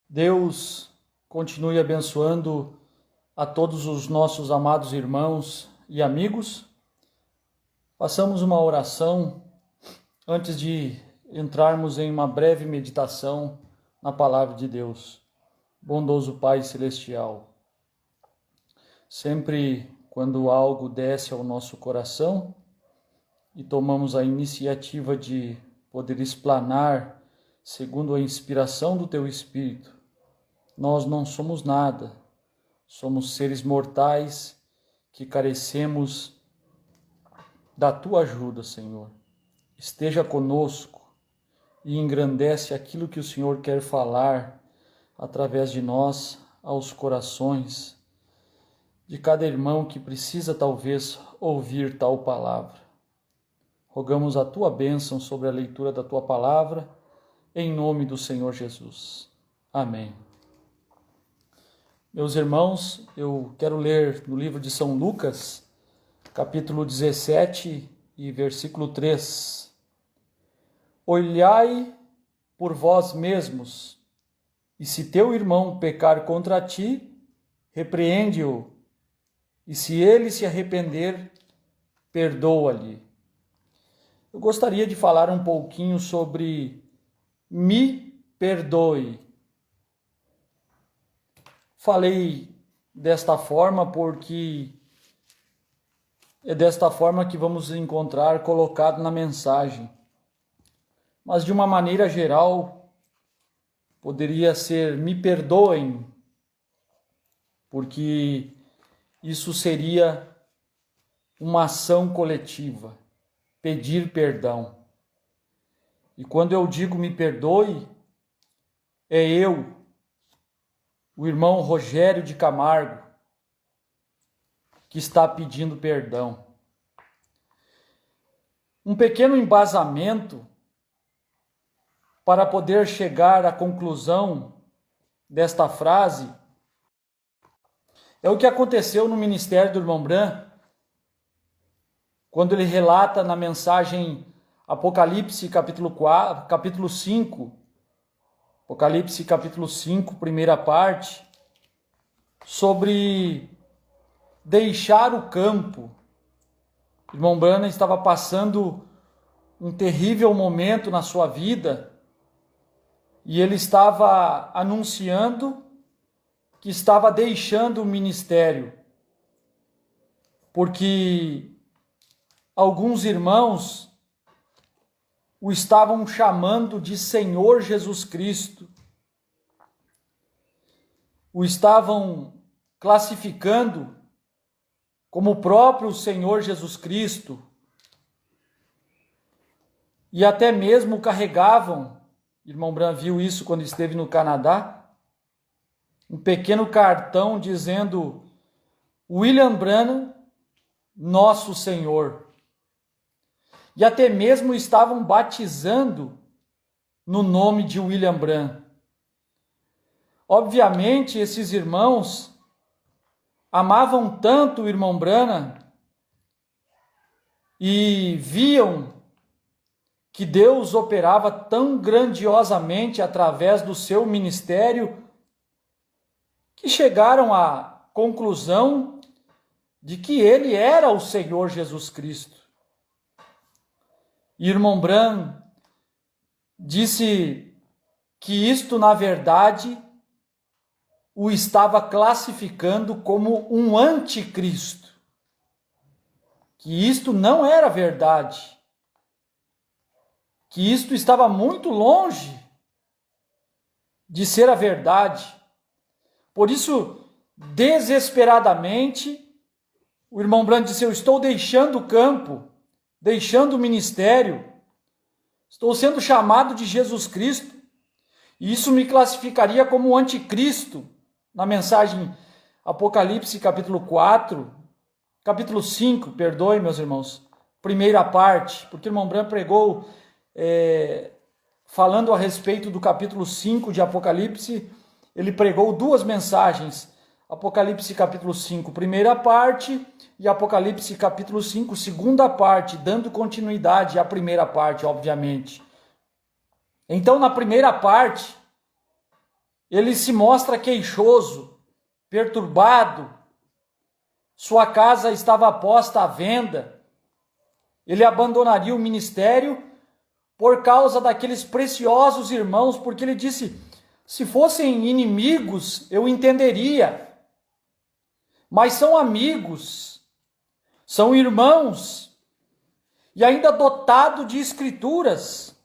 Deus continue abençoando a todos os nossos amados irmãos e amigos. Façamos uma oração antes de entrarmos em uma breve meditação na palavra de Deus. Bondoso Pai Celestial, sempre quando algo desce ao nosso coração e tomamos a iniciativa de poder explanar segundo a inspiração do Teu Espírito, nós não somos nada, somos seres mortais que carecemos da Tua ajuda, Senhor. Esteja conosco e engrandece aquilo que o Senhor quer falar através de nós aos corações de cada irmão que precisa talvez ouvir tal palavra. Rogamos a Tua bênção sobre a leitura da Tua palavra, em nome do Senhor Jesus. Amém. Meus irmãos, eu quero ler no livro de São Lucas, capítulo 17 e versículo 3. Olhai por vós mesmos, e se teu irmão pecar contra ti, repreende-o, e se ele se arrepender, perdoa-lhe. Eu gostaria de falar um pouquinho sobre me perdoe. Falei desta forma porque é desta forma que vamos encontrar colocado na mensagem. Mas de uma maneira geral, poderia ser me perdoem, porque isso seria uma ação coletiva, pedir perdão. E quando eu digo me perdoe, é eu, o irmão Rogério de Camargo, que está pedindo perdão. Um pequeno embasamento para poder chegar à conclusão desta frase é o que aconteceu no ministério do irmão Bran, quando ele relata na mensagem Apocalipse capítulo 5, Apocalipse capítulo 5, primeira parte, sobre deixar o campo. O irmão Branham estava passando um terrível momento na sua vida e ele estava anunciando que estava deixando o ministério, porque alguns irmãos o estavam chamando de Senhor Jesus Cristo, o estavam classificando como o próprio Senhor Jesus Cristo, e até mesmo carregavam, irmão Bran viu isso quando esteve no Canadá, um pequeno cartão dizendo William Branham, nosso Senhor. E até mesmo estavam batizando no nome de William Branham. Obviamente, esses irmãos amavam tanto o irmão Branham e viam que Deus operava tão grandiosamente através do seu ministério que chegaram à conclusão de que ele era o Senhor Jesus Cristo. E irmão Bran disse que isto, na verdade, o estava classificando como um anticristo. Que isto não era verdade. Que isto estava muito longe de ser a verdade. Por isso, desesperadamente, o irmão Bran disse, eu estou deixando o campo, deixando o ministério, estou sendo chamado de Jesus Cristo, e isso me classificaria como anticristo, na mensagem Apocalipse capítulo 5, perdoe meus irmãos, primeira parte, porque o irmão Bran pregou falando a respeito do capítulo 5 de Apocalipse, ele pregou duas mensagens, Apocalipse capítulo 5, primeira parte, e Apocalipse capítulo 5, segunda parte, dando continuidade à primeira parte, obviamente. Então, na primeira parte, ele se mostra queixoso, perturbado, sua casa estava posta à venda, ele abandonaria o ministério por causa daqueles preciosos irmãos, porque ele disse, se fossem inimigos, eu entenderia, mas são amigos, são irmãos, e ainda dotado de escrituras,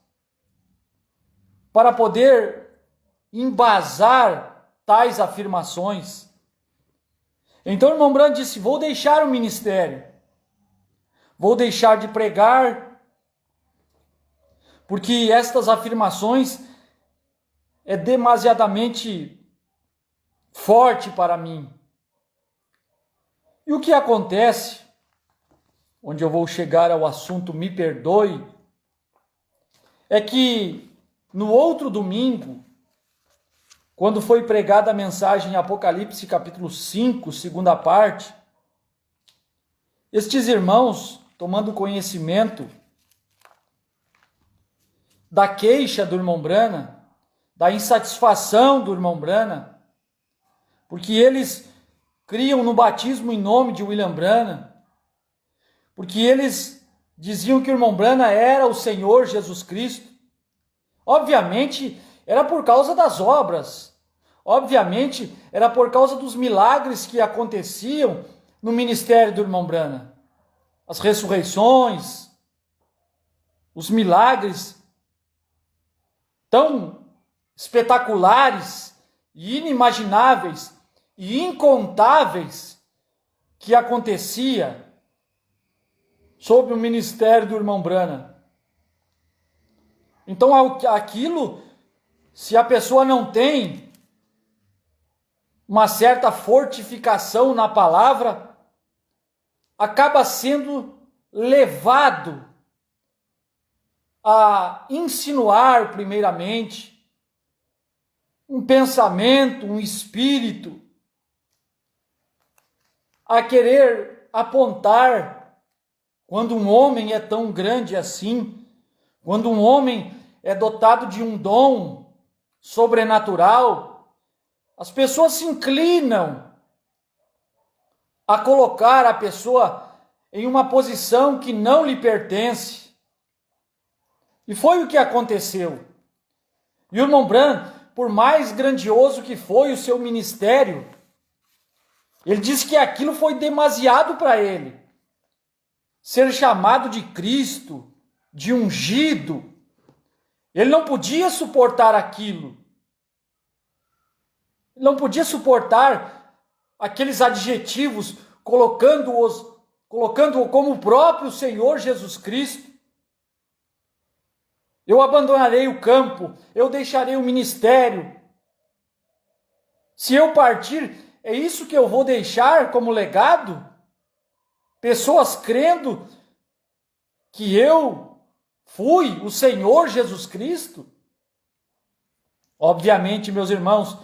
para poder embasar tais afirmações. Então o irmão Branham disse, vou deixar o ministério, vou deixar de pregar, porque estas afirmações é demasiadamente forte para mim. E o que acontece, onde eu vou chegar ao assunto me perdoe, é que no outro domingo, quando foi pregada a mensagem em Apocalipse capítulo 5, segunda parte, estes irmãos, tomando conhecimento da queixa do irmão Branham, da insatisfação do irmão Branham, porque eles criam no batismo em nome de William Branham, porque eles diziam que o irmão Branham era o Senhor Jesus Cristo. Obviamente, era por causa das obras. Obviamente, era por causa dos milagres que aconteciam no ministério do irmão Branham. As ressurreições, os milagres tão espetaculares e inimagináveis e incontáveis que acontecia sob o ministério do irmão Branham. Então aquilo, se a pessoa não tem uma certa fortificação na palavra, acaba sendo levado a insinuar primeiramente um pensamento, um espírito, a querer apontar quando um homem é tão grande assim, quando um homem é dotado de um dom sobrenatural, as pessoas se inclinam a colocar a pessoa em uma posição que não lhe pertence. E foi o que aconteceu. E o irmão Branham, por mais grandioso que foi o seu ministério, ele disse que aquilo foi demasiado para ele. Ser chamado de Cristo, de ungido, ele não podia suportar aquilo. Ele não podia suportar aqueles adjetivos, colocando-o como o próprio Senhor Jesus Cristo. Eu abandonarei o campo, eu deixarei o ministério. Se eu partir, é isso que eu vou deixar como legado? Pessoas crendo que eu fui o Senhor Jesus Cristo? Obviamente, meus irmãos,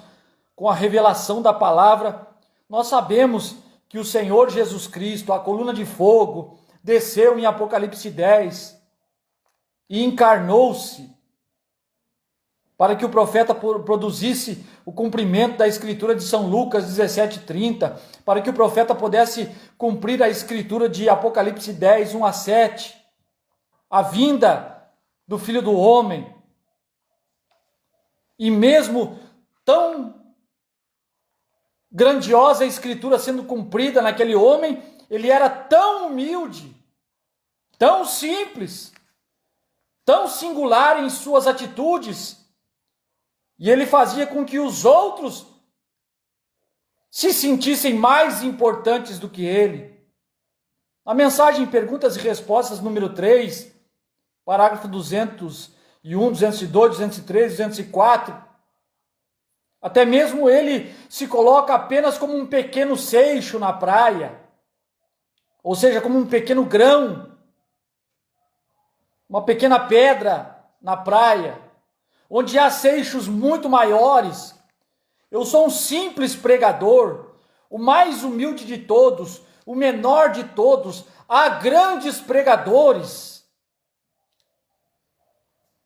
com a revelação da palavra, nós sabemos que o Senhor Jesus Cristo, a coluna de fogo, desceu em Apocalipse 10 e encarnou-se para que o profeta produzisse o cumprimento da escritura de São Lucas 17:30, para que o profeta pudesse cumprir a escritura de Apocalipse 10, 1 a 7, a vinda do Filho do Homem. E mesmo tão grandiosa a escritura sendo cumprida naquele homem, ele era tão humilde, tão simples, tão singular em suas atitudes, e ele fazia com que os outros se sentissem mais importantes do que ele. A mensagem Perguntas e Respostas número 3, parágrafo 201, 202, 203, 204, até mesmo ele se coloca apenas como um pequeno seixo na praia, ou seja, como um pequeno grão, uma pequena pedra na praia, onde há seixos muito maiores. Eu sou um simples pregador, o mais humilde de todos, o menor de todos. Há grandes pregadores,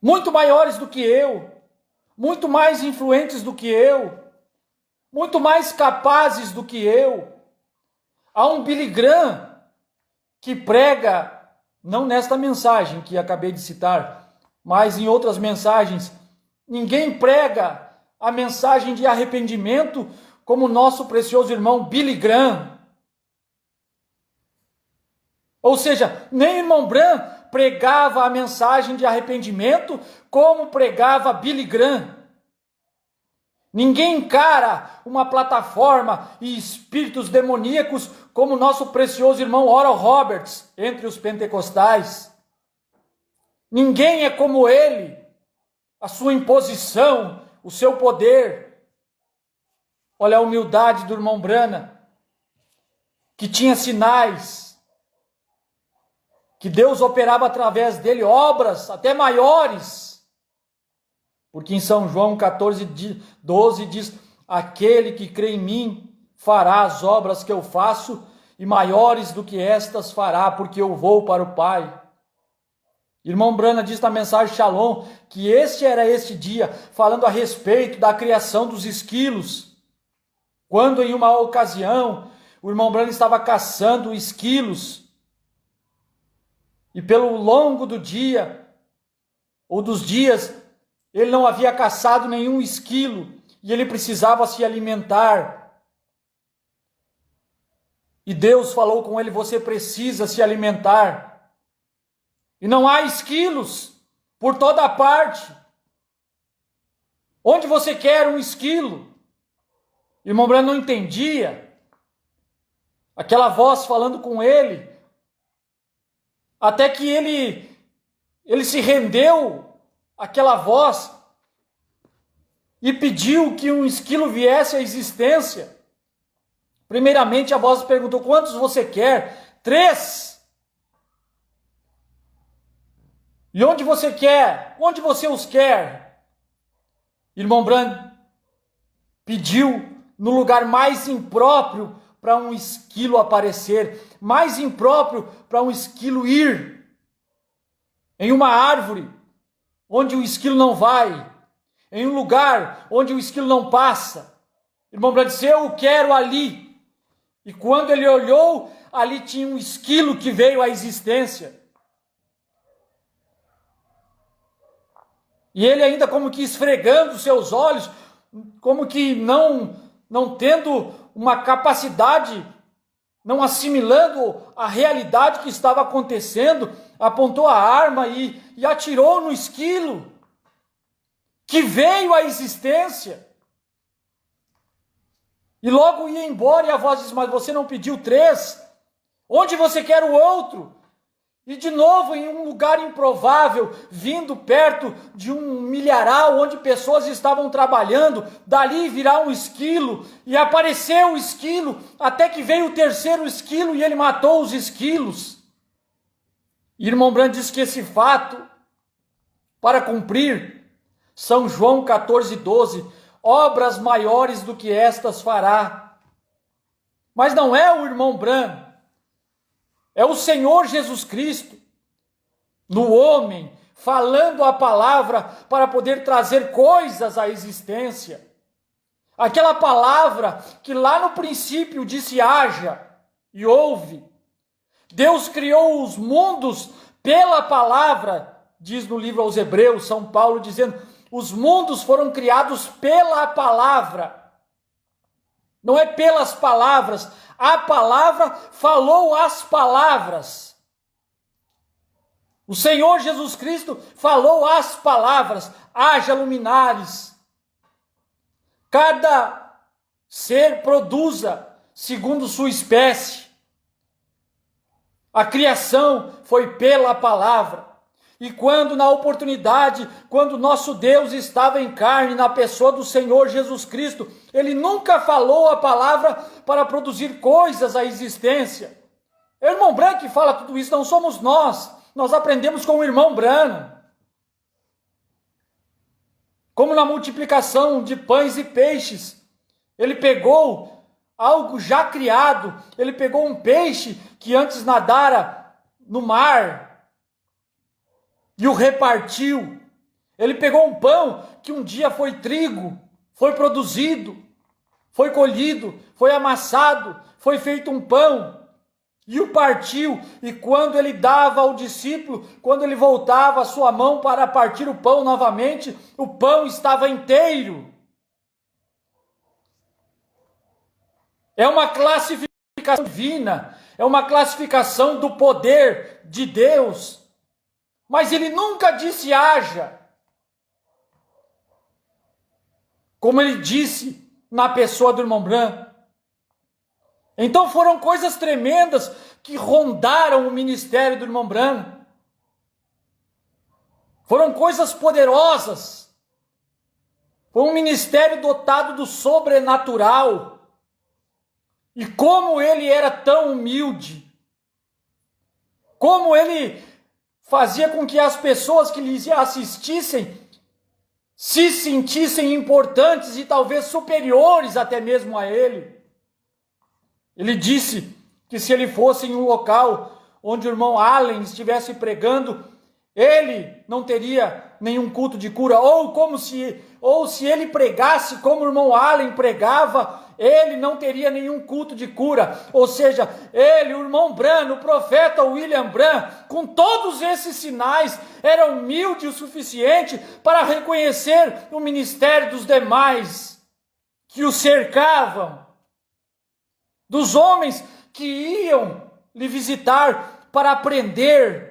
muito maiores do que eu, muito mais influentes do que eu, muito mais capazes do que eu. Há um Billy Graham que prega, não nesta mensagem que acabei de citar, mas em outras mensagens. Ninguém prega a mensagem de arrependimento como o nosso precioso irmão Billy Graham. Ou seja, nem o irmão Branham pregava a mensagem de arrependimento como pregava Billy Graham. Ninguém encara uma plataforma e espíritos demoníacos como nosso precioso irmão Oral Roberts entre os pentecostais. Ninguém é como ele, a sua imposição, o seu poder. Olha a humildade do irmão Branham, que tinha sinais, que Deus operava através dele obras até maiores. Porque em São João 14:12 diz: aquele que crê em mim fará as obras que eu faço, e maiores do que estas fará, porque eu vou para o Pai. Irmão Branham diz na mensagem Shalom que este era este dia, falando a respeito da criação dos esquilos. Quando em uma ocasião o irmão Branham estava caçando esquilos, e pelo longo do dia, ou dos dias, ele não havia caçado nenhum esquilo, e ele precisava se alimentar. E Deus falou com ele: você precisa se alimentar. E não há esquilos por toda parte. Onde você quer um esquilo? O irmão Branham não entendia. Aquela voz falando com ele. Até que ele se rendeu àquela voz e pediu que um esquilo viesse à existência. Primeiramente a voz perguntou: quantos você quer? 3. E onde você quer? Onde você os quer? Irmão Branham pediu no lugar mais impróprio para um esquilo aparecer, mais impróprio para um esquilo ir, em uma árvore onde o esquilo não vai, em um lugar onde o esquilo não passa. Irmão Branham disse: eu o quero ali. E quando ele olhou, ali tinha um esquilo que veio à existência. E ele ainda como que esfregando seus olhos, como que não tendo uma capacidade, não assimilando a realidade que estava acontecendo, apontou a arma e atirou no esquilo, que veio à existência. E logo ia embora, e a voz disse: mas você não pediu 3? Onde você quer o outro? E de novo, em um lugar improvável, vindo perto de um milharal onde pessoas estavam trabalhando, dali virá um esquilo, e apareceu o esquilo, até que veio o 3º esquilo e ele matou os esquilos. E irmão Branham diz que esse fato, para cumprir, São João 14:12, obras maiores do que estas fará. Mas não é o irmão Branham, é o Senhor Jesus Cristo, no homem, falando a palavra para poder trazer coisas à existência. Aquela palavra que lá no princípio disse haja e houve. Deus criou os mundos pela palavra, diz no livro aos Hebreus, São Paulo dizendo: os mundos foram criados pela palavra. Não é pelas palavras. A palavra falou as palavras. O Senhor Jesus Cristo falou as palavras. Haja luminares. Cada ser produza segundo sua espécie. A criação foi pela palavra. E quando na oportunidade, quando nosso Deus estava em carne, na pessoa do Senhor Jesus Cristo, Ele nunca falou a palavra para produzir coisas à existência. É o irmão Branham que fala tudo isso, não somos nós. Nós aprendemos com o irmão Branham. Como na multiplicação de pães e peixes, ele pegou algo já criado, ele pegou um peixe que antes nadara no mar, e o repartiu. Ele pegou um pão que um dia foi trigo, foi produzido, foi colhido, foi amassado, foi feito um pão, e o partiu, e quando ele dava ao discípulo, quando ele voltava a sua mão para partir o pão novamente, o pão estava inteiro. É uma classificação divina, é uma classificação do poder de Deus, mas ele nunca disse haja, como ele disse na pessoa do irmão Branham. Então foram coisas tremendas que rondaram o ministério do irmão Branham. Foram coisas poderosas. Foi um ministério dotado do sobrenatural. E como ele era tão humilde. Como ele fazia com que as pessoas que lhe assistissem se sentissem importantes e talvez superiores até mesmo a ele. Ele disse que se ele fosse em um local onde o irmão Allen estivesse pregando, ele não teria nenhum culto de cura, ou se ele pregasse como o irmão Allen pregava, ele não teria nenhum culto de cura. Ou seja, ele, o irmão Branham, o profeta William Branham, com todos esses sinais, era humilde o suficiente para reconhecer o ministério dos demais que o cercavam, dos homens que iam lhe visitar para aprender,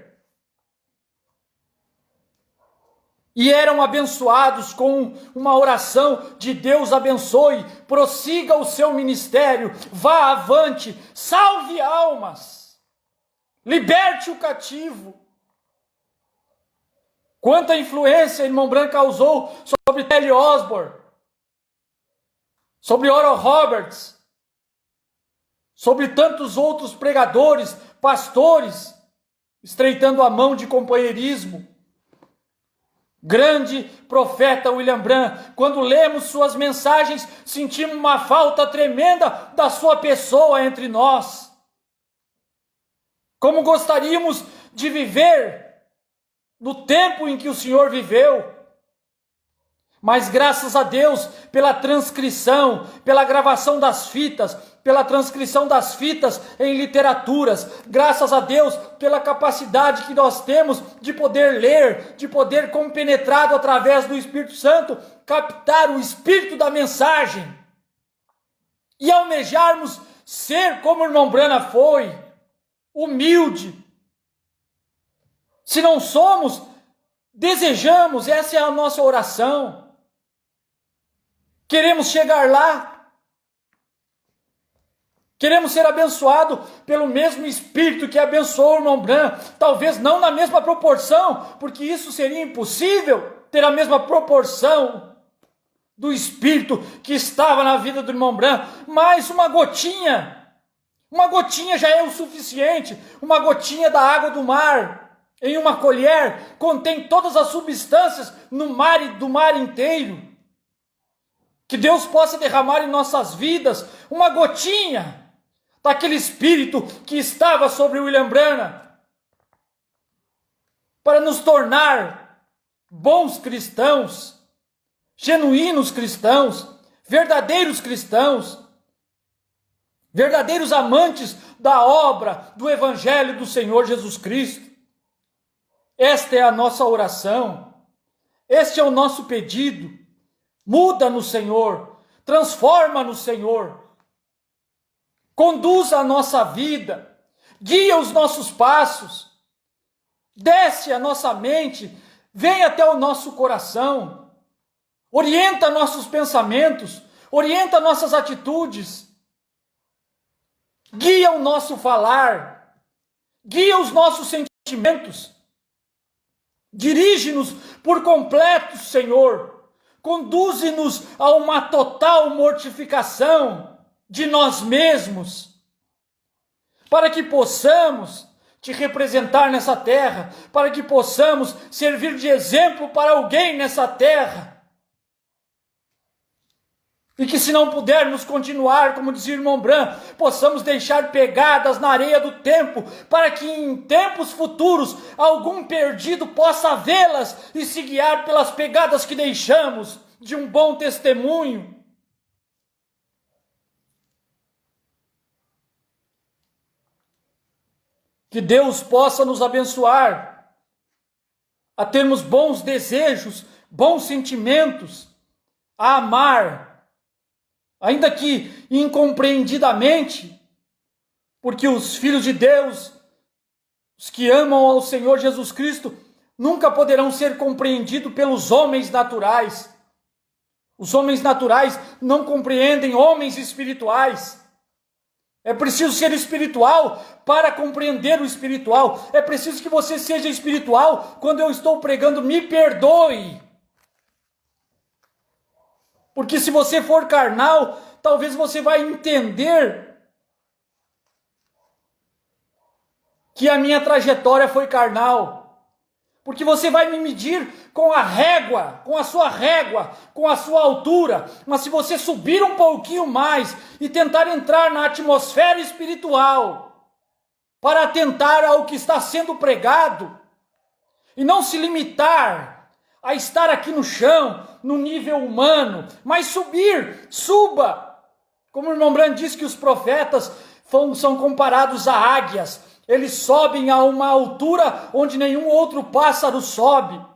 e eram abençoados com uma oração de Deus abençoe, prossiga o seu ministério, vá avante, salve almas, liberte o cativo. Quanta influência irmão Branham causou sobre Telly Osborne, sobre Oral Roberts, sobre tantos outros pregadores, pastores, estreitando a mão de companheirismo. Grande profeta William Branham, quando lemos suas mensagens, sentimos uma falta tremenda da sua pessoa entre nós. Como gostaríamos de viver no tempo em que o Senhor viveu. Mas graças a Deus pela transcrição, pela gravação das fitas, pela transcrição das fitas em literaturas, graças a Deus pela capacidade que nós temos de poder ler, de poder, compenetrado através do Espírito Santo, captar o espírito da mensagem e almejarmos ser como o irmão Branham foi, humilde. Se não somos, desejamos, essa é a nossa oração. Queremos chegar lá. Queremos ser abençoados pelo mesmo Espírito que abençoou o irmão Branham. Talvez não na mesma proporção, porque isso seria impossível, ter a mesma proporção do Espírito que estava na vida do irmão Branham. Mas uma gotinha já é o suficiente. Uma gotinha da água do mar, em uma colher, contém todas as substâncias no mar e do mar inteiro. Que Deus possa derramar em nossas vidas uma gotinha daquele Espírito que estava sobre William Branham, para nos tornar bons cristãos, genuínos cristãos, verdadeiros amantes da obra do Evangelho do Senhor Jesus Cristo. Esta é a nossa oração, este é o nosso pedido. Muda-nos, Senhor, transforma-nos, Senhor, conduza a nossa vida, guia os nossos passos, desce a nossa mente, vem até o nosso coração, orienta nossos pensamentos, orienta nossas atitudes, guia o nosso falar, guia os nossos sentimentos, dirige-nos por completo, Senhor. Conduze-nos a uma total mortificação de nós mesmos, para que possamos te representar nessa terra, para que possamos servir de exemplo para alguém nessa terra. E que se não pudermos continuar, como dizia o irmão Bran, possamos deixar pegadas na areia do tempo, para que em tempos futuros algum perdido possa vê-las e se guiar pelas pegadas que deixamos de um bom testemunho. Que Deus possa nos abençoar a termos bons desejos, bons sentimentos, a amar, ainda que incompreendidamente, porque os filhos de Deus, os que amam ao Senhor Jesus Cristo, nunca poderão ser compreendidos pelos homens naturais. Os homens naturais não compreendem homens espirituais. É preciso ser espiritual para compreender o espiritual. É preciso que você seja espiritual quando eu estou pregando, me perdoe. Porque se você for carnal, talvez você vai entender que a minha trajetória foi carnal. Porque você vai me medir com a régua, com a sua altura. Mas se você subir um pouquinho mais e tentar entrar na atmosfera espiritual, para atentar ao que está sendo pregado, e não se limitar a estar aqui no chão, no nível humano, mas suba. Como o irmão Brand disse que os profetas são comparados a águias. Eles sobem a uma altura onde nenhum outro pássaro sobe.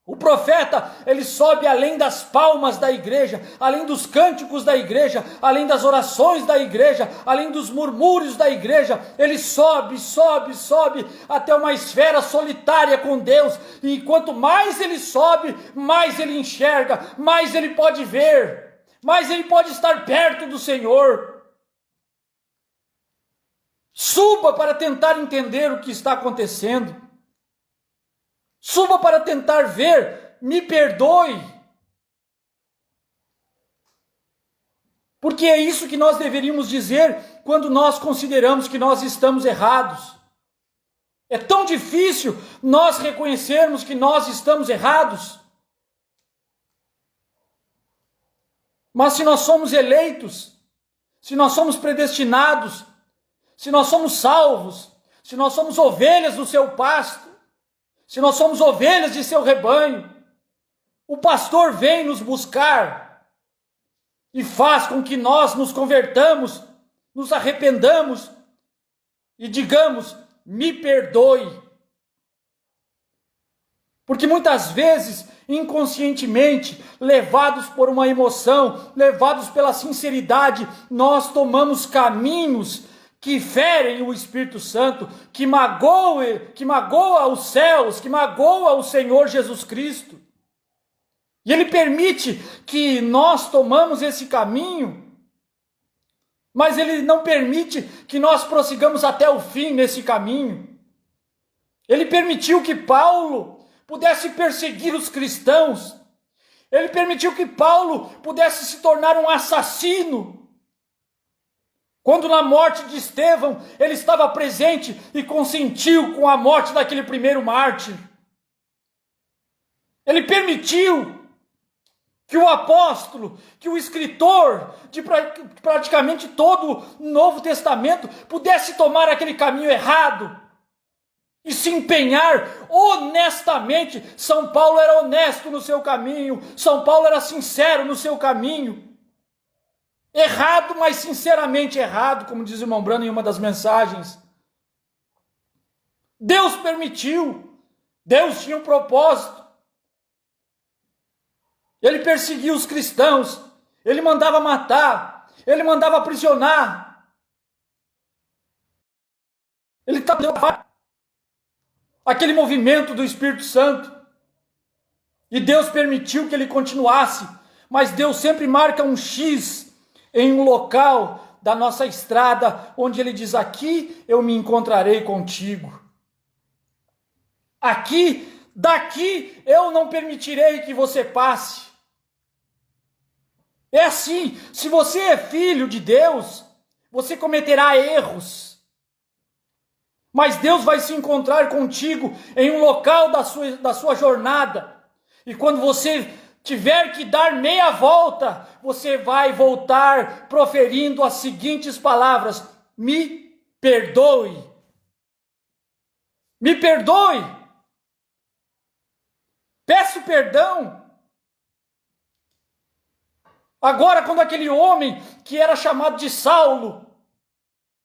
O profeta, ele sobe além das palmas da igreja, além dos cânticos da igreja, além das orações da igreja, além dos murmúrios da igreja. Ele sobe até uma esfera solitária com Deus. E quanto mais ele sobe, mais ele enxerga, mais ele pode ver, mais ele pode estar perto do Senhor. Suba para tentar entender o que está acontecendo. Suba para tentar ver, me perdoe. Porque é isso que nós deveríamos dizer quando nós consideramos que nós estamos errados. É tão difícil nós reconhecermos que nós estamos errados. Mas se nós somos eleitos, se nós somos predestinados, se nós somos salvos, se nós somos ovelhas do seu pasto, se nós somos ovelhas de seu rebanho, o pastor vem nos buscar e faz com que nós nos convertamos, nos arrependamos e digamos, me perdoe. Porque muitas vezes, inconscientemente, levados por uma emoção, levados pela sinceridade, nós tomamos caminhos que ferem o Espírito Santo, que magoa os céus, que magoa o Senhor Jesus Cristo. E Ele permite que nós tomamos esse caminho, mas Ele não permite que nós prossigamos até o fim nesse caminho. Ele permitiu que Paulo pudesse perseguir os cristãos. Ele permitiu que Paulo pudesse se tornar um assassino. Quando na morte de Estevão, ele estava presente e consentiu com a morte daquele primeiro mártir. Ele permitiu que o apóstolo, que o escritor de praticamente todo o Novo Testamento pudesse tomar aquele caminho errado e se empenhar honestamente. São Paulo era honesto no seu caminho, São Paulo era sincero no seu caminho. Errado, mas sinceramente errado, como diz o irmão Brando em uma das mensagens. Deus permitiu, Deus tinha um propósito. Ele perseguia os cristãos, ele mandava matar, ele mandava aprisionar. Ele estava aquele movimento do Espírito Santo. E Deus permitiu que ele continuasse, mas Deus sempre marca um X em um local da nossa estrada, onde ele diz, aqui eu me encontrarei contigo. Daqui eu não permitirei que você passe. É assim, se você é filho de Deus, você cometerá erros. Mas Deus vai se encontrar contigo em um local da sua jornada. E quando você tiver que dar meia volta, você vai voltar proferindo as seguintes palavras: me perdoe. Me perdoe. Peço perdão. Agora, quando aquele homem que era chamado de Saulo,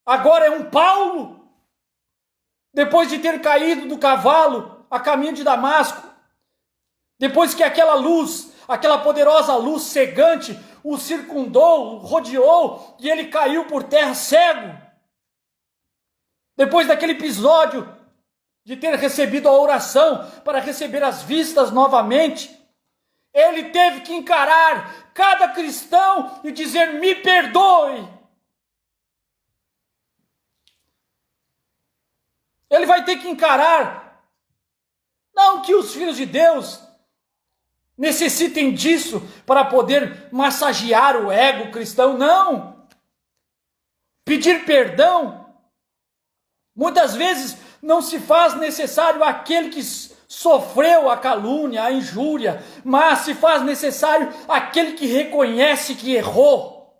agora é um Paulo, depois de ter caído do cavalo a caminho de Damasco, depois que aquela luz, aquela poderosa luz cegante o circundou, o rodeou, e ele caiu por terra cego, depois daquele episódio de ter recebido a oração para receber as vistas novamente, ele teve que encarar cada cristão e dizer: me perdoe. Ele vai ter que encarar, não que os filhos de Deus necessitem disso para poder massagear o ego cristão, não. Pedir perdão, muitas vezes não se faz necessário aquele que sofreu a calúnia, a injúria, mas se faz necessário aquele que reconhece que errou.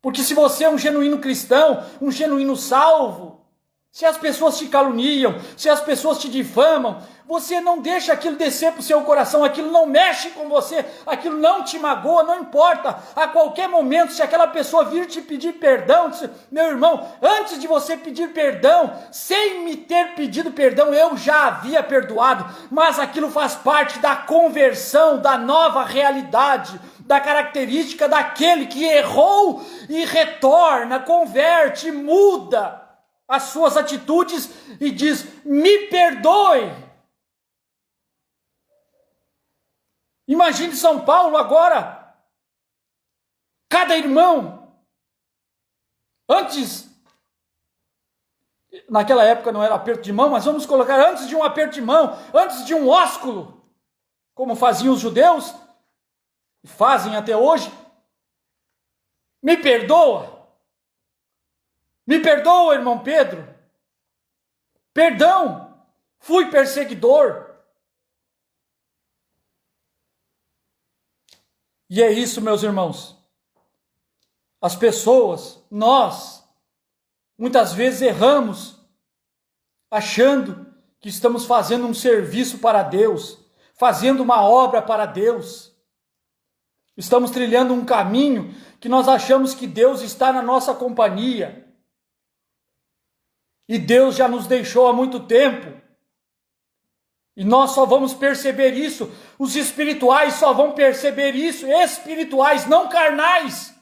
Porque se você é um genuíno cristão, um genuíno salvo, se as pessoas te caluniam, se as pessoas te difamam, você não deixa aquilo descer para o seu coração, aquilo não mexe com você, aquilo não te magoa, não importa. A qualquer momento, se aquela pessoa vir te pedir perdão, meu irmão, antes de você pedir perdão, sem me ter pedido perdão, eu já havia perdoado, mas aquilo faz parte da conversão, da nova realidade, da característica daquele que errou e retorna, converte, muda as suas atitudes e diz: me perdoe. Imagine São Paulo agora, cada irmão, antes, naquela época não era aperto de mão, mas vamos colocar antes de um aperto de mão, antes de um ósculo, como faziam os judeus, e fazem até hoje: me perdoa. Me perdoa, irmão Pedro. Perdão, fui perseguidor. E é isso, meus irmãos. As pessoas, nós, muitas vezes erramos, achando que estamos fazendo um serviço para Deus, fazendo uma obra para Deus. Estamos trilhando um caminho que nós achamos que Deus está na nossa companhia. E Deus já nos deixou há muito tempo. E nós só vamos perceber isso, os espirituais só vão perceber isso, espirituais, não carnais.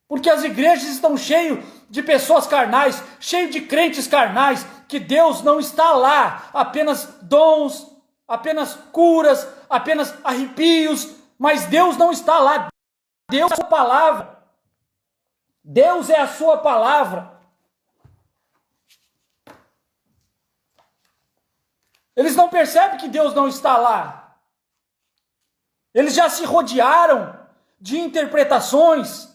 Porque as igrejas estão cheias de pessoas carnais, cheias de crentes carnais, que Deus não está lá, apenas dons, apenas curas, apenas arrepios, mas Deus não está lá. Deus é a sua palavra. Deus é a sua palavra. Eles não percebem que Deus não está lá. Eles já se rodearam de interpretações.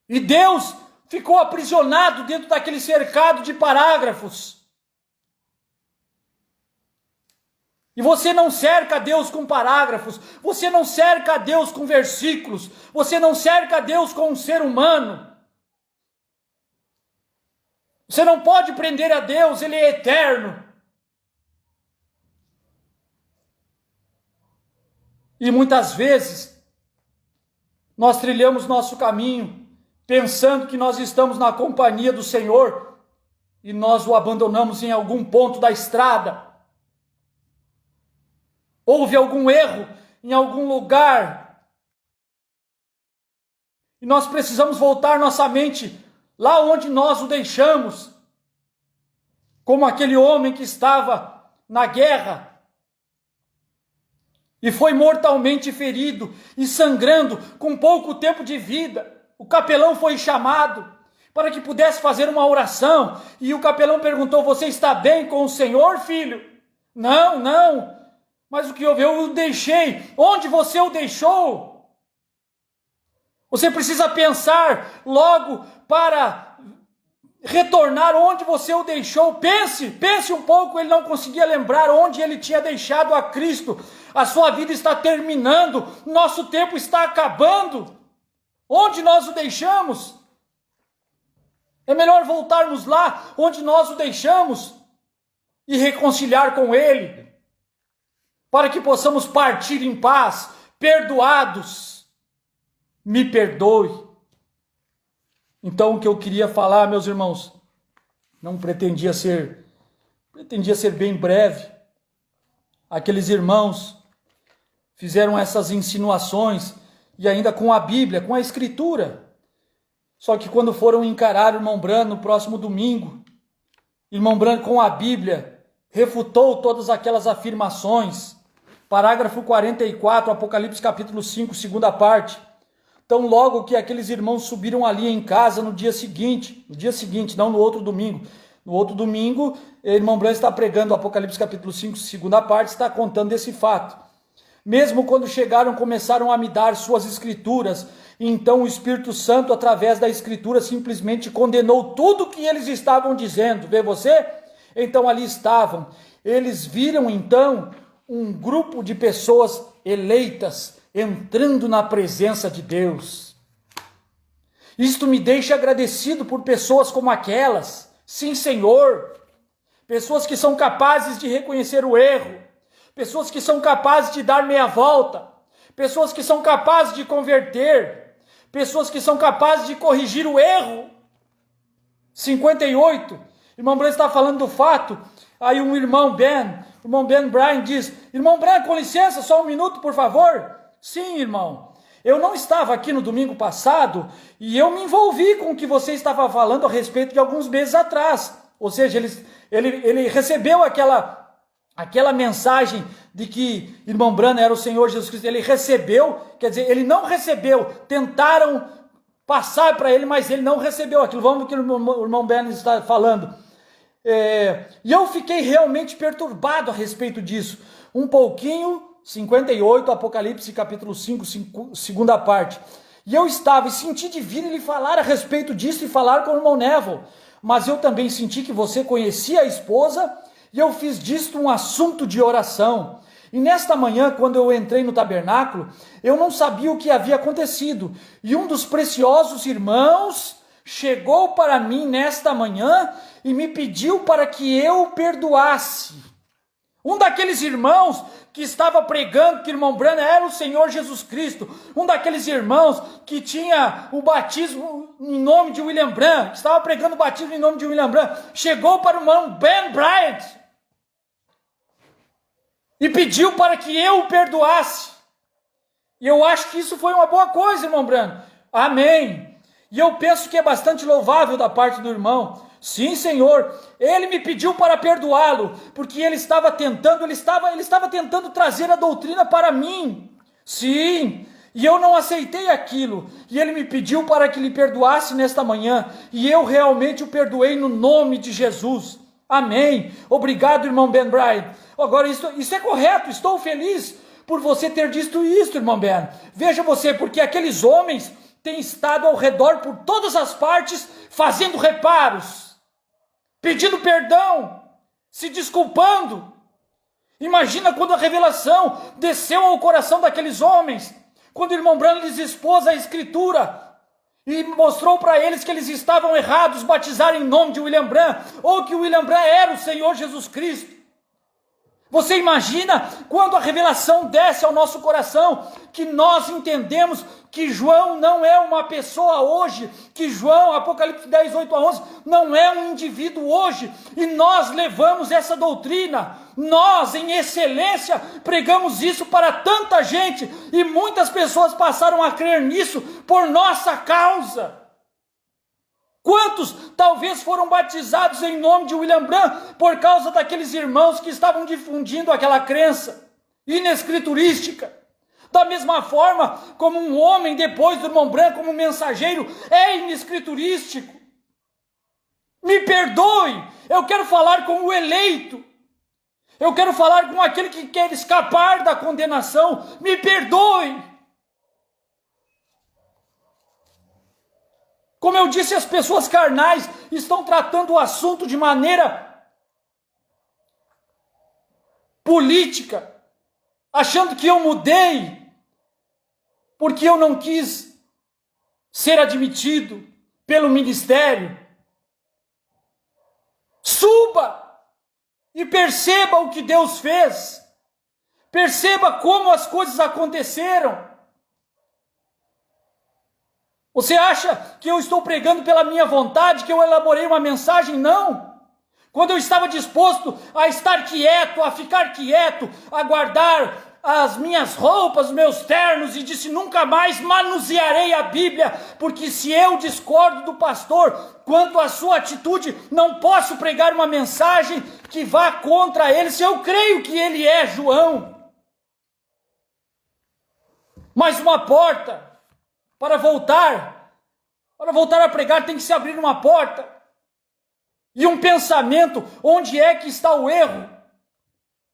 E Deus ficou aprisionado dentro daquele cercado de parágrafos. E você não cerca a Deus com parágrafos. Você não cerca a Deus com versículos. Você não cerca a Deus com um ser humano. Você não pode prender a Deus, Ele é eterno. E muitas vezes, nós trilhamos nosso caminho, pensando que nós estamos na companhia do Senhor, e nós o abandonamos em algum ponto da estrada. Houve algum erro em algum lugar, e nós precisamos voltar nossa mente lá onde nós o deixamos, como aquele homem que estava na guerra, e foi mortalmente ferido e sangrando com pouco tempo de vida. O capelão foi chamado para que pudesse fazer uma oração. E o capelão perguntou: você está bem com o Senhor, filho? Não, não. Mas o que houve? Eu o deixei. Onde você o deixou? Você precisa pensar logo para retornar onde você o deixou. Pense um pouco, ele não conseguia lembrar onde ele tinha deixado a Cristo. A sua vida está terminando, nosso tempo está acabando. Onde nós o deixamos? É melhor voltarmos lá onde nós o deixamos e reconciliar com ele, para que possamos partir em paz, perdoados. Me perdoe. Então, o que eu queria falar, meus irmãos, não pretendia ser bem breve. Aqueles irmãos fizeram essas insinuações, e ainda com a Bíblia, com a Escritura. Só que quando foram encarar o irmão Branham no próximo domingo, irmão Branham com a Bíblia refutou todas aquelas afirmações. Parágrafo 44, Apocalipse capítulo 5, segunda parte. Então, logo que aqueles irmãos subiram ali em casa no dia seguinte, não no outro domingo. No outro domingo, o irmão Branham está pregando o Apocalipse capítulo 5, segunda parte, está contando esse fato. Mesmo quando chegaram, começaram a me dar suas escrituras. Então o Espírito Santo, através da escritura, simplesmente condenou tudo o que eles estavam dizendo. Vê você? Então ali estavam. Eles viram então um grupo de pessoas eleitas entrando na presença de Deus. Isto me deixa agradecido por pessoas como aquelas. Sim, Senhor. Pessoas que são capazes de reconhecer o erro. Pessoas que são capazes de dar meia volta. Pessoas que são capazes de converter. Pessoas que são capazes de corrigir o erro. 58. Irmão Branham está falando do fato. Aí o irmão Ben Bryan diz: irmão Branham, com licença, só um minuto, por favor. Sim, irmão. Eu não estava aqui no domingo passado e eu me envolvi com o que você estava falando a respeito de alguns meses atrás. Ou seja, ele recebeu aquela mensagem de que irmão Branham era o Senhor Jesus Cristo. Ele recebeu, quer dizer, ele não recebeu. Tentaram passar para ele, mas ele não recebeu aquilo. Vamos ver o que o irmão Ben está falando. E eu fiquei realmente perturbado a respeito disso. Um pouquinho, 58, Apocalipse capítulo 5, segunda parte. E eu estava e senti de vir ele falar a respeito disso e falar com o irmão Neville. Mas eu também senti que você conhecia a esposa e eu fiz disto um assunto de oração. E nesta manhã, quando eu entrei no tabernáculo, eu não sabia o que havia acontecido. E um dos preciosos irmãos chegou para mim nesta manhã e me pediu para que eu perdoasse. Um daqueles irmãos que estava pregando que o irmão Branham era o Senhor Jesus Cristo. Um daqueles irmãos que tinha o batismo em nome de William Branham, que estava pregando o batismo em nome de William Branham, chegou para o irmão Ben Bryant e pediu para que eu o perdoasse. E eu acho que isso foi uma boa coisa, irmão Branham. Amém. E eu penso que é bastante louvável da parte do irmão. Sim, Senhor, ele me pediu para perdoá-lo, porque ele estava tentando trazer a doutrina para mim. Sim, e eu não aceitei aquilo, e ele me pediu para que lhe perdoasse nesta manhã, e eu realmente o perdoei no nome de Jesus. Amém. Obrigado, irmão Ben Bryan. Agora, isso é correto, estou feliz por você ter dito isso, irmão Ben. Veja você, porque aqueles homens têm estado ao redor por todas as partes, fazendo reparos, pedindo perdão, se desculpando. Imagina quando a revelação desceu ao coração daqueles homens, quando o irmão Branham lhes expôs a escritura e mostrou para eles que eles estavam errados, batizar em nome de William Branham, ou que William Branham era o Senhor Jesus Cristo. Você imagina quando a revelação desce ao nosso coração, que nós entendemos que João não é uma pessoa hoje, que João, Apocalipse 10, 8 a 11, não é um indivíduo hoje, e nós levamos essa doutrina, nós em excelência pregamos isso para tanta gente, e muitas pessoas passaram a crer nisso por nossa causa. Quantos talvez foram batizados em nome de William Branham por causa daqueles irmãos que estavam difundindo aquela crença inescriturística? Da mesma forma como um homem depois do irmão Branham como mensageiro é inescriturístico. Me perdoe, eu quero falar com o eleito. Eu quero falar com aquele que quer escapar da condenação. Me perdoe. Como eu disse, as pessoas carnais estão tratando o assunto de maneira política, achando que eu mudei porque eu não quis ser admitido pelo ministério. Suba e perceba o que Deus fez. Perceba como as coisas aconteceram. Você acha que eu estou pregando pela minha vontade, que eu elaborei uma mensagem? Não. Quando eu estava disposto a estar quieto, a ficar quieto, a guardar as minhas roupas, os meus ternos, e disse: nunca mais manusearei a Bíblia, porque se eu discordo do pastor quanto à sua atitude, não posso pregar uma mensagem que vá contra ele, se eu creio que ele é João. Mas uma porta, para voltar a pregar, tem que se abrir uma porta. E um pensamento, onde é que está o erro?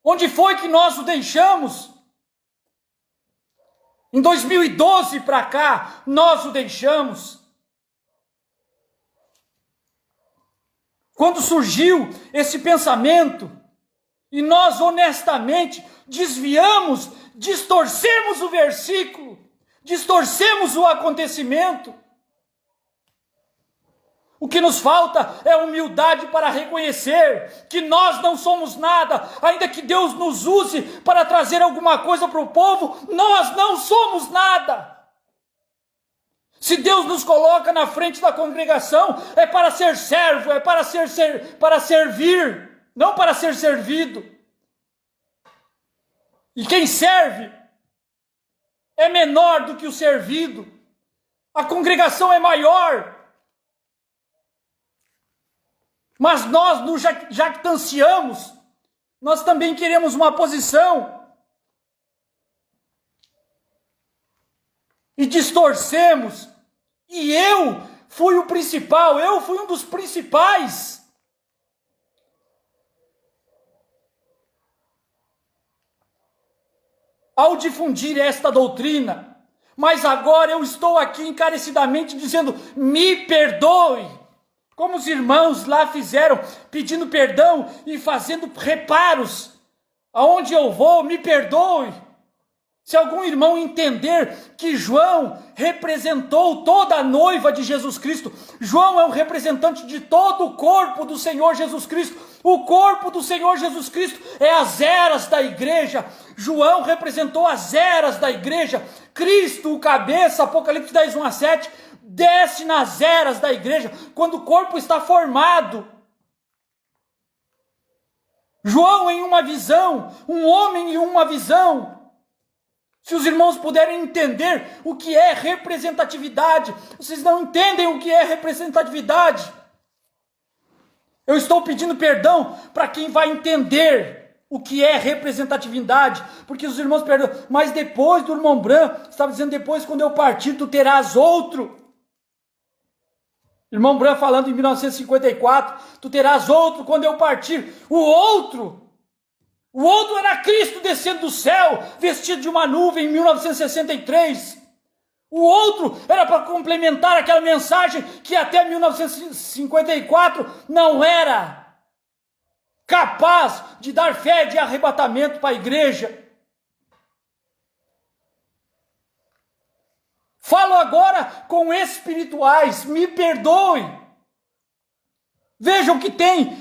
Onde foi que nós o deixamos? Em 2012 para cá, nós o deixamos. Quando surgiu esse pensamento, e nós honestamente desviamos, distorcemos o versículo, distorcemos o acontecimento. O que nos falta é humildade para reconhecer que nós não somos nada, ainda que Deus nos use para trazer alguma coisa para o povo, nós não somos nada. Se Deus nos coloca na frente da congregação, é para ser servo, é para servir, não para ser servido. E quem serve é menor do que o servido. A congregação é maior. Mas nós nos jactanciamos, nós também queremos uma posição. E distorcemos. E eu fui o principal, eu fui um dos principais. Ao difundir esta doutrina, mas agora eu estou aqui encarecidamente dizendo: me perdoe. Como os irmãos lá fizeram, pedindo perdão e fazendo reparos. Aonde eu vou, me perdoe. Se algum irmão entender que João representou toda a noiva de Jesus Cristo, João é um representante de todo o corpo do Senhor Jesus Cristo. O corpo do Senhor Jesus Cristo é as eras da igreja. João representou as eras da igreja. Cristo, o cabeça, Apocalipse 10, 1 a 7, desce nas eras da igreja, quando o corpo está formado. João em uma visão, um homem em uma visão. Se os irmãos puderem entender o que é representatividade, vocês não entendem o que é representatividade. Eu estou pedindo perdão para quem vai entender o que é representatividade, porque os irmãos perdoam, mas depois do irmão Bran, estava dizendo, depois quando eu partir, tu terás outro. Irmão Bran falando em 1954, tu terás outro quando eu partir. O outro era Cristo descendo do céu, vestido de uma nuvem em 1963. O outro era para complementar aquela mensagem que até 1954 não era capaz de dar fé de arrebatamento para a igreja. Falo agora com espirituais, me perdoe. Vejam o que tem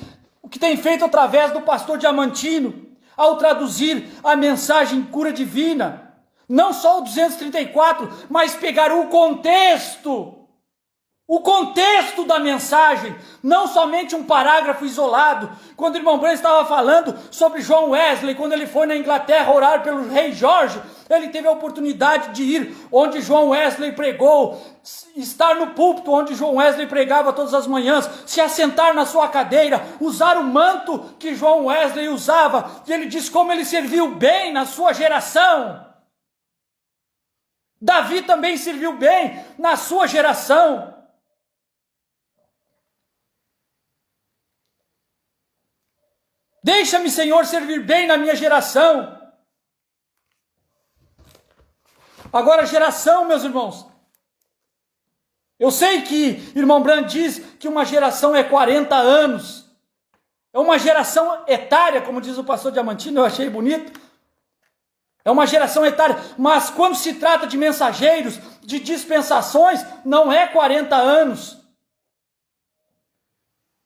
feito através do pastor Diamantino, ao traduzir a mensagem cura divina. Não só o 234, mas pegar o contexto da mensagem, não somente um parágrafo isolado. Quando o irmão Branham estava falando sobre John Wesley, quando ele foi na Inglaterra orar pelo rei Jorge, ele teve a oportunidade de ir onde John Wesley pregou, estar no púlpito onde John Wesley pregava todas as manhãs, se assentar na sua cadeira, usar o manto que John Wesley usava, e ele diz como ele serviu bem na sua geração. Davi também serviu bem na sua geração. Deixa-me, Senhor, servir bem na minha geração. Agora, geração, meus irmãos, Eu sei que irmão Brand diz que uma geração é 40 anos. É uma geração etária, como diz o pastor Diamantino, eu achei bonito. É uma geração etária, mas quando se trata de mensageiros, de dispensações, não é 40 anos.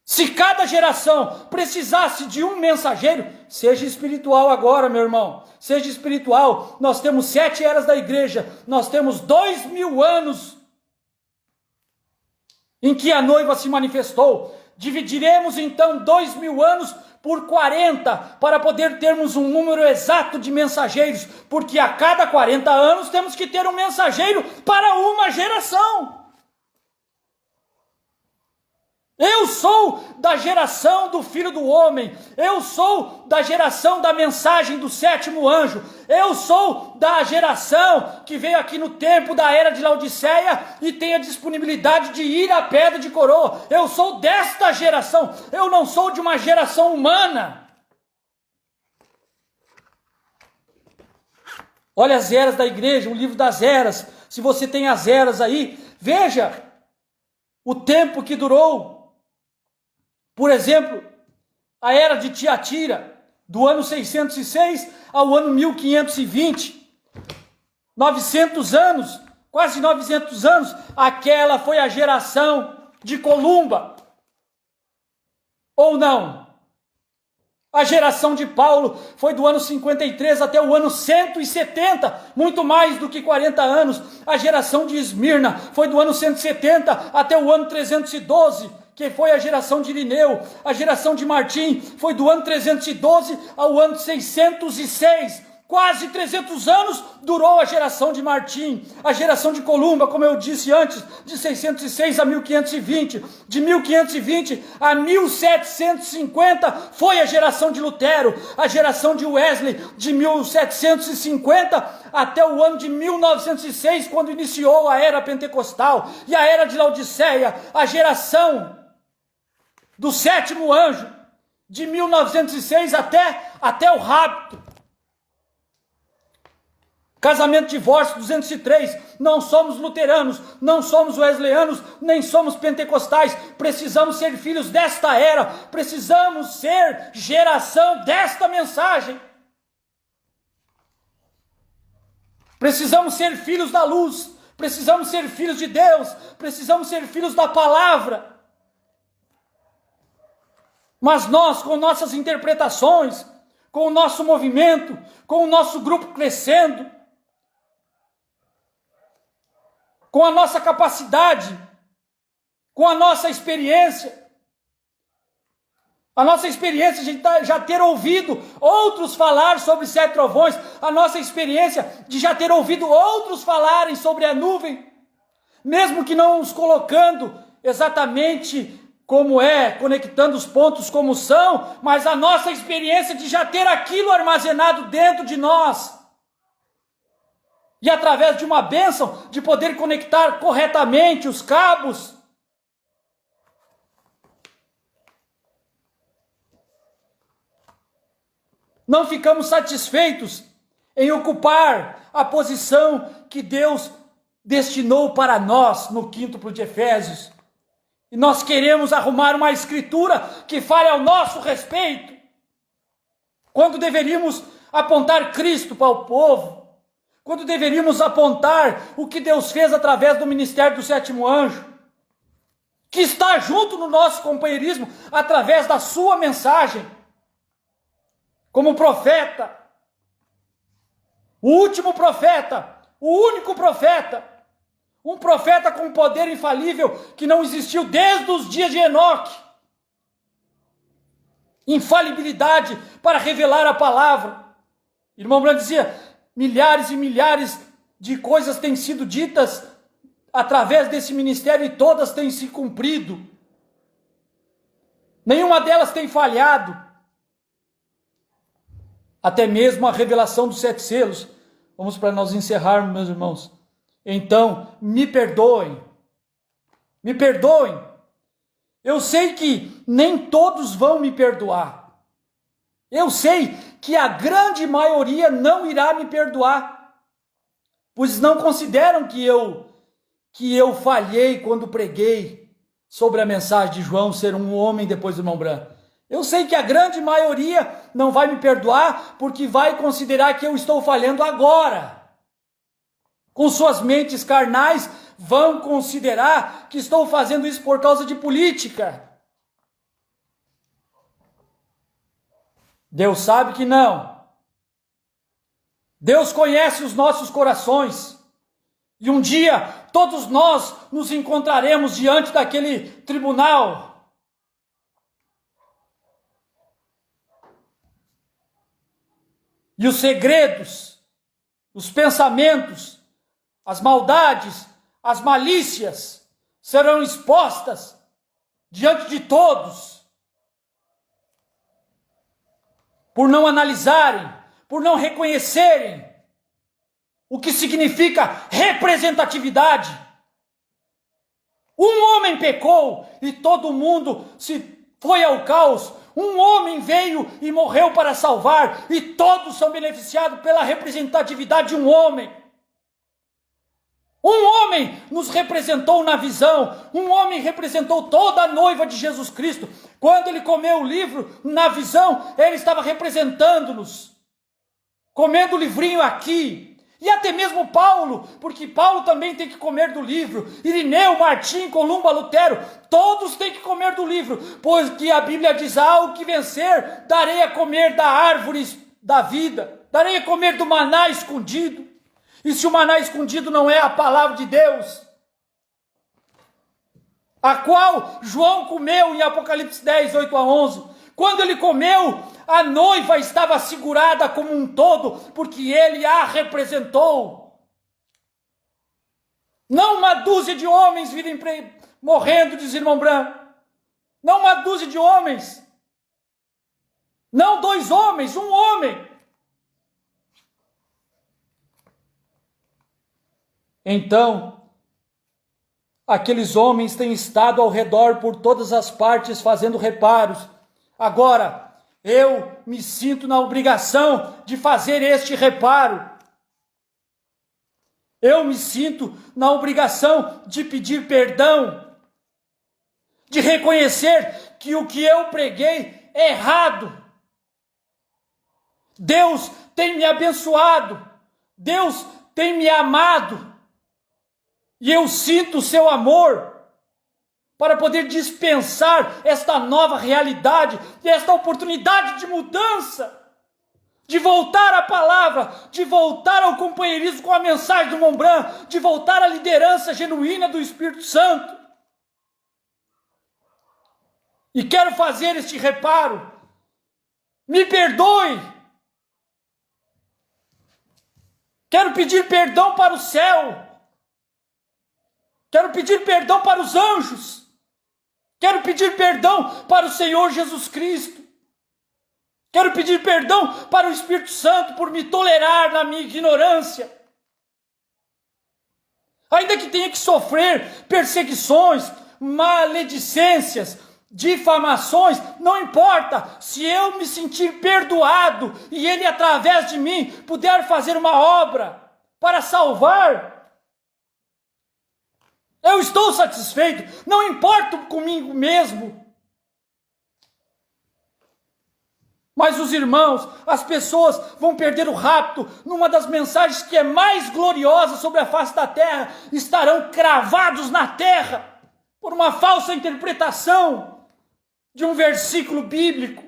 Se cada geração precisasse de um mensageiro, seja espiritual agora, meu irmão, seja espiritual. Nós temos 7 eras da igreja, nós temos 2000 anos em que a noiva se manifestou. Dividiremos então 2000 anos por 40, para poder termos um número exato de mensageiros, porque a cada 40 anos temos que ter um mensageiro para uma geração. Eu sou da geração do Filho do Homem, eu sou da geração da mensagem do 7º anjo, eu sou da geração que veio aqui no tempo da era de Laodiceia e tem a disponibilidade de ir à pedra de coroa. Eu sou desta geração, eu não sou de uma geração humana. Olha as eras da igreja, o livro das eras. Se você tem as eras aí, veja o tempo que durou. Por exemplo, a era de Tiatira, do ano 606 ao ano 1520, 900 anos, quase 900 anos, aquela foi a geração de Columba, ou não? A geração de Paulo foi do ano 53 até o ano 170, muito mais do que 40 anos. A geração de Esmirna foi do ano 170 até o ano 312, que foi a geração de Irineu. A geração de Martim foi do ano 312 ao ano 606. Quase 300 anos durou a geração de Martim. A geração de Columba, como eu disse antes, de 606 a 1520. De 1520 a 1750 foi a geração de Lutero. A geração de Wesley, de 1750 até o ano de 1906, quando iniciou a era pentecostal. E a era de Laodiceia, a geração do 7º anjo, de 1906 até o rapto. Casamento, divórcio, 203. Não somos luteranos, não somos wesleyanos, nem somos pentecostais. Precisamos ser filhos desta era, precisamos ser geração desta mensagem. Precisamos ser filhos da luz, precisamos ser filhos de Deus, precisamos ser filhos da palavra. Mas nós, com nossas interpretações, com o nosso movimento, com o nosso grupo crescendo, com a nossa capacidade, com a nossa experiência de já ter ouvido outros falar sobre 7 trovões, a nossa experiência de já ter ouvido outros falarem sobre a nuvem, mesmo que não os colocando exatamente como é, conectando os pontos como são, mas a nossa experiência de já ter aquilo armazenado dentro de nós. E através de uma bênção, de poder conectar corretamente os cabos. Não ficamos satisfeitos em ocupar a posição que Deus destinou para nós no quíntuplo de Efésios. E nós queremos arrumar uma escritura que fale ao nosso respeito, quando deveríamos apontar Cristo para o povo, quando deveríamos apontar o que Deus fez através do ministério do 7º anjo, que está junto no nosso companheirismo, através da sua mensagem, como profeta, o último profeta, o único profeta, um profeta com poder infalível que não existiu desde os dias de Enoque. Infalibilidade para revelar a palavra. Irmão Branco dizia, milhares e milhares de coisas têm sido ditas através desse ministério e todas têm se cumprido. Nenhuma delas tem falhado. Até mesmo a revelação dos 7 selos. Vamos para nós encerrarmos, meus irmãos. Então, me perdoem. Me perdoem. Eu sei que nem todos vão me perdoar. Eu sei que a grande maioria não irá me perdoar, pois não consideram que eu que eu falhei quando preguei sobre a mensagem de João ser um homem depois do irmão Branham. Eu sei que a grande maioria não vai me perdoar porque vai considerar que eu estou falhando agora. Com suas mentes carnais, vão considerar que estou fazendo isso por causa de política. Deus sabe que não. Deus conhece os nossos corações. E um dia, todos nós nos encontraremos diante daquele tribunal. E os segredos, os pensamentos, as maldades, as malícias serão expostas diante de todos. Por não analisarem, por não reconhecerem o que significa representatividade. Um homem pecou e todo mundo se foi ao caos. Um homem veio e morreu para salvar e todos são beneficiados pela representatividade de um homem. Um homem nos representou na visão, um homem representou toda a noiva de Jesus Cristo. Quando ele comeu o livro, na visão, ele estava representando-nos, comendo o livrinho aqui. E até mesmo Paulo, porque Paulo também tem que comer do livro. Irineu, Martim, Columba, Lutero, todos têm que comer do livro, pois que a Bíblia diz: ao que vencer, darei a comer da árvore da vida, darei a comer do maná escondido. E se o maná escondido não é a palavra de Deus, a qual João comeu em Apocalipse 10, 8 a 11, quando ele comeu, a noiva estava segurada como um todo, porque ele a representou. Não uma dúzia de homens virem morrendo, diz irmão Branham. Não uma dúzia de homens. Não 2 homens, um homem. Então, aqueles homens têm estado ao redor por todas as partes fazendo reparos. Agora, eu me sinto na obrigação de fazer este reparo. Eu me sinto na obrigação de pedir perdão, de reconhecer que o que eu preguei é errado. Deus tem me abençoado, Deus tem me amado, e eu sinto o seu amor para poder dispensar esta nova realidade, esta oportunidade de mudança, de voltar à palavra, de voltar ao companheirismo com a mensagem do irmão Branham, de voltar à liderança genuína do Espírito Santo. E quero fazer este reparo. Me perdoe. Quero pedir perdão para o céu. Quero pedir perdão para os anjos. Quero pedir perdão para o Senhor Jesus Cristo. Quero pedir perdão para o Espírito Santo por me tolerar na minha ignorância. Ainda que tenha que sofrer perseguições, maledicências, difamações, não importa. Se eu me sentir perdoado e Ele, através de mim, puder fazer uma obra para salvar, eu estou satisfeito, não importo comigo mesmo. Mas os irmãos, as pessoas vão perder o rapto numa das mensagens que é mais gloriosa sobre a face da terra, estarão cravados na terra por uma falsa interpretação de um versículo bíblico.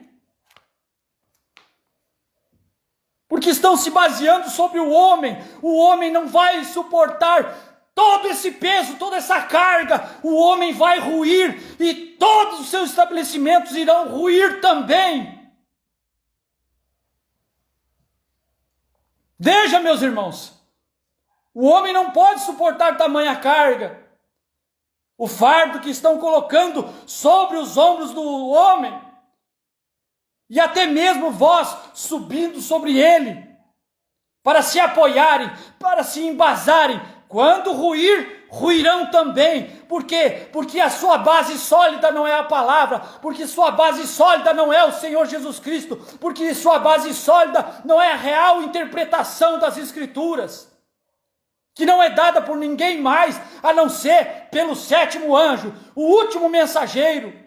Porque estão se baseando sobre o homem não vai suportar todo esse peso, toda essa carga, o homem vai ruir e todos os seus estabelecimentos irão ruir também. Veja, meus irmãos, o homem não pode suportar tamanha carga. O fardo que estão colocando sobre os ombros do homem, e até mesmo vós subindo sobre ele, para se apoiarem, para se embasarem. Quando ruir, ruirão também. Por quê? Porque a sua base sólida não é a palavra, porque sua base sólida não é o Senhor Jesus Cristo, porque sua base sólida não é a real interpretação das Escrituras. que não é dada por ninguém mais, a não ser pelo sétimo anjo, o último mensageiro.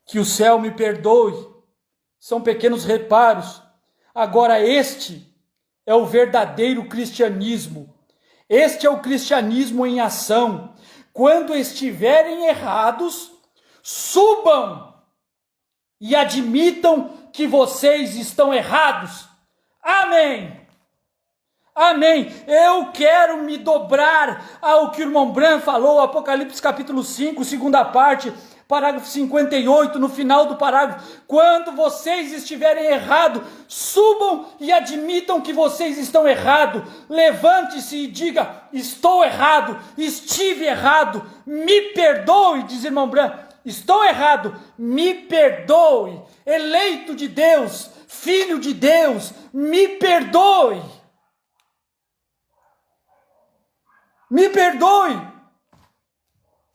Que o céu me perdoe, são pequenos reparos. Agora este é o verdadeiro cristianismo. Este é o cristianismo em ação. Quando estiverem errados, subam e admitam que vocês estão errados. Amém. Amém. Eu quero me dobrar ao que o irmão Bran falou, Apocalipse capítulo 5, segunda parte, parágrafo 58, no final do parágrafo. Quando vocês estiverem errados, subam e admitam que vocês estão errados. Levante-se e diga: estou errado, estive errado, me perdoe, diz irmão Bran. Estou errado, me perdoe. Eleito de Deus, filho de Deus, me perdoe. Me perdoe.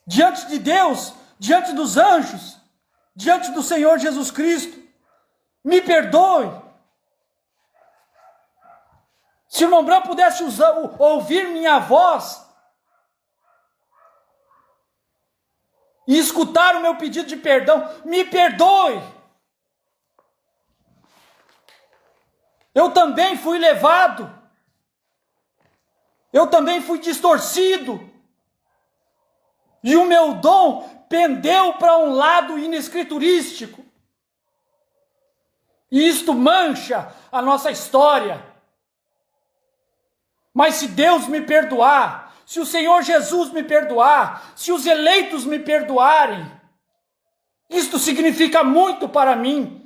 Diante de Deus, diante dos anjos, diante do Senhor Jesus Cristo, me perdoe. Se o irmão Bran pudesse ouvir minha voz e escutar o meu pedido de perdão, me perdoe. Eu também fui levado, eu também fui distorcido, e o meu dom pendeu para um lado inescriturístico. E isto mancha a nossa história. Mas se Deus me perdoar, se o Senhor Jesus me perdoar, se os eleitos me perdoarem, isto significa muito para mim.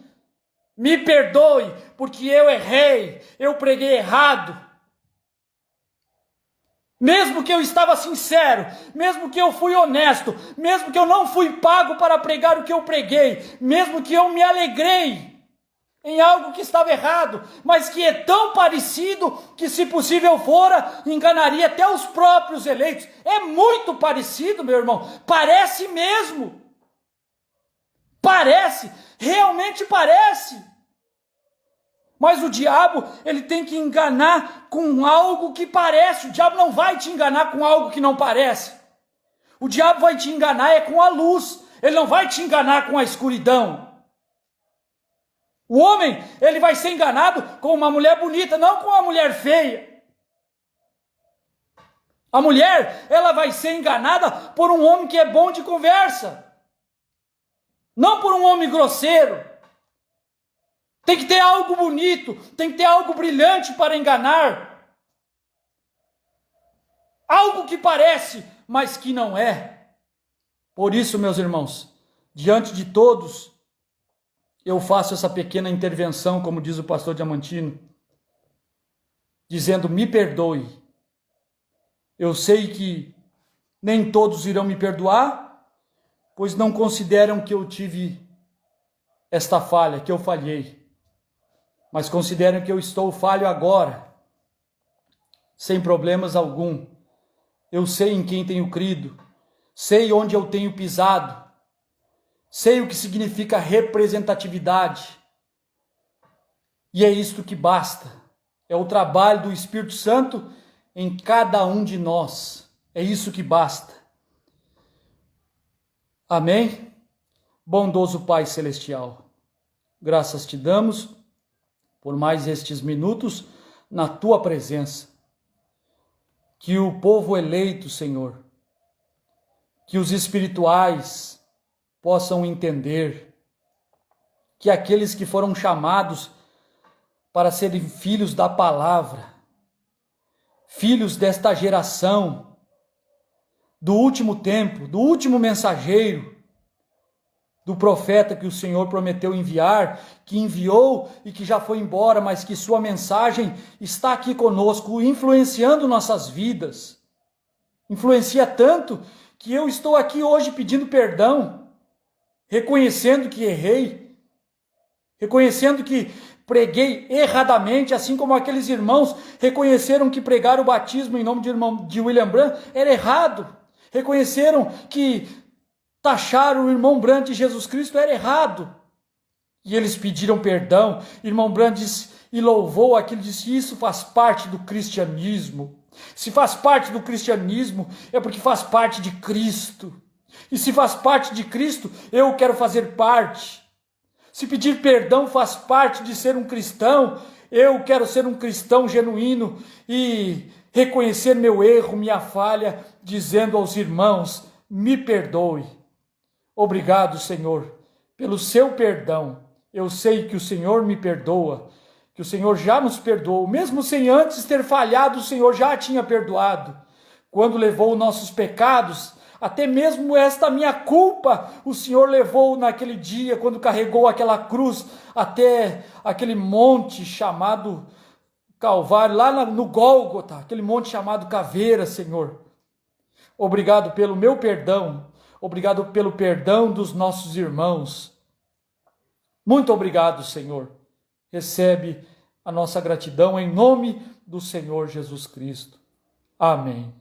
Me perdoe, porque eu errei, eu preguei errado. Mesmo que eu estava sincero, mesmo que eu fui honesto, mesmo que eu não fui pago para pregar o que eu preguei, mesmo que eu me alegrei em algo que estava errado, mas que é tão parecido que, se possível fora, enganaria até os próprios eleitos. É muito parecido, meu irmão, parece mesmo. Parece, realmente parece. Mas o diabo, ele tem que enganar com algo que parece. O diabo não vai te enganar com algo que não parece. O diabo vai te enganar com a luz. Ele não vai te enganar com a escuridão. O homem, ele vai ser enganado com uma mulher bonita, não com uma mulher feia. A mulher, ela vai ser enganada por um homem que é bom de conversa. Não por um homem grosseiro. Tem que ter algo bonito, tem que ter algo brilhante para enganar. Algo que parece, mas que não é. Por isso, meus irmãos, diante de todos, eu faço essa pequena intervenção, como diz o pastor Diamantino, dizendo: me perdoe. Eu sei que nem todos irão me perdoar, pois não consideram que eu tive esta falha, que eu falhei. Mas consideram que eu estou falho agora, sem problemas algum. Eu sei em quem tenho crido, sei onde eu tenho pisado, sei o que significa representatividade. E é isto que basta. É o trabalho do Espírito Santo em cada um de nós. É isso que basta. Amém? Bondoso Pai Celestial, graças te damos por mais estes minutos na tua presença. Que o povo eleito, Senhor, que os espirituais possam entender que aqueles que foram chamados para serem filhos da palavra, filhos desta geração, do último tempo, do último mensageiro, do profeta que o Senhor prometeu enviar, que enviou e que já foi embora, mas que sua mensagem está aqui conosco, influenciando nossas vidas. Influencia tanto que eu estou aqui hoje pedindo perdão, reconhecendo que errei, reconhecendo que preguei erradamente, assim como aqueles irmãos reconheceram que pregar o batismo em nome de William Bran era errado, reconheceram que taxar o irmão Bran de Jesus Cristo era errado. E eles pediram perdão. Irmão Bran disse: e louvou aquilo, disse: isso faz parte do cristianismo. Se faz parte do cristianismo, é porque faz parte de Cristo. E se faz parte de Cristo, eu quero fazer parte. Se pedir perdão faz parte de ser um cristão, eu quero ser um cristão genuíno e reconhecer meu erro, minha falha, dizendo aos irmãos: me perdoe. Obrigado, Senhor, pelo seu perdão. Eu sei que o Senhor me perdoa, que o Senhor já nos perdoou, mesmo sem antes ter falhado, o Senhor já tinha perdoado. Quando levou nossos pecados, até mesmo esta minha culpa, o Senhor levou naquele dia, quando carregou aquela cruz até aquele monte chamado Calvário, lá no Gólgota, aquele monte chamado Caveira, Senhor. Obrigado pelo meu perdão, obrigado pelo perdão dos nossos irmãos. Muito obrigado, Senhor. Recebe a nossa gratidão em nome do Senhor Jesus Cristo. Amém.